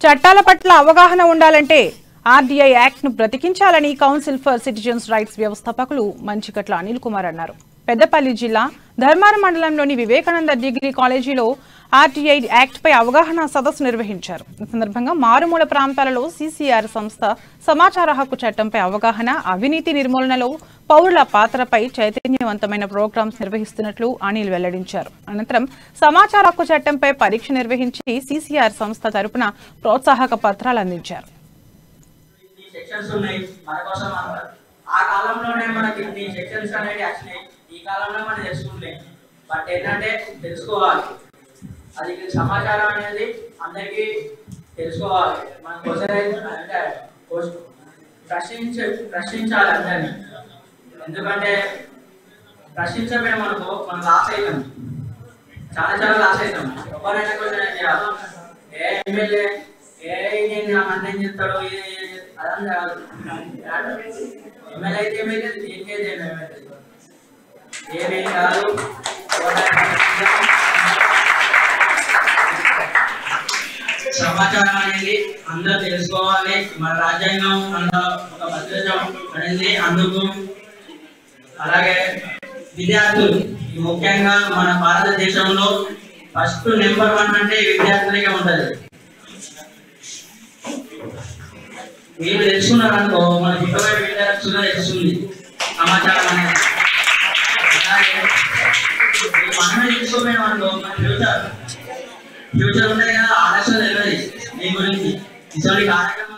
చట్టాల పట్ల అవగాహన ఉండాలంటే ఆర్డీఐ యాక్ట్ ను బ్రతికించాలని కౌన్సిల్ ఫర్ సిటిజన్స్ రైట్స్ వ్యవస్థాపకులు మంచికట్ల అనిల్ కుమార్ అన్నారు. పెద్దపల్లి జిల్లా ధర్మారం మండలంలోని వివేకానంద డిగ్రీ కాలేజీలో ఆర్డీఐ యాక్ట్ పై అవగాహన సదస్సు నిర్వహించారు. ఈ సందర్భంగా మారుమూల ప్రాంతాలలో సీసీఆర్ సంస్థ సమాచార హక్కు చట్టంపై అవగాహన, అవినీతి నిర్మూలనలో పౌరుల పాత్రపై చైతన్యవంతమైన ప్రోగ్రామ్స్ నిర్వహిస్తున్నట్లు అనిల్ వెల్లడించారు. అనంతరం సమాచార హక్కు చట్టంపై పరీక్ష నిర్వహించి సీసీఆర్ సంస్థ తరపున ప్రోత్సాహక పత్రాలు అందించారు. అది సమాచారం అనేది అందరికీ తెలుసుకోవాలి. మన అంటే ప్రశ్నించాలి అందరినీ. ఎందుకంటే ప్రశ్నించబోయే మనకు మనం లాస్ అవుతాం, చాలా లాస్ అవుతాం. ఎవరైనా క్వశ్చన్ చేయాలి, ఏ ఎమ్మెల్యే నేను అన్నం చెప్తాడు అదని కాదు. ఎమ్మెల్యే అయితే ఏమైతే దీనికేది ఏమేమి కాదు. సమాచారం అనేది అందరూ తెలుసుకోవాలి. మన రాజ్యాంగం ఒక భద్రత అనేది అందుకు. అలాగే విద్యార్థులు ముఖ్యంగా మన భారతదేశంలో ఫస్ట్ నెంబర్ 1 అంటే విద్యార్థులకే ఉంటది. మీరు తెలుసుకున్నారనుకో మన పుట్టబోయే విద్యార్థులు తెలుస్తుంది సమాచారం అనేది. అలాగే మనమే తెలుసుకోలేమనుకో మన ఫ్యూచర్ ఉంటాయి కదా, ఆలోచన తెలియదు మీ గురించి. ఇటువంటి కార్యక్రమం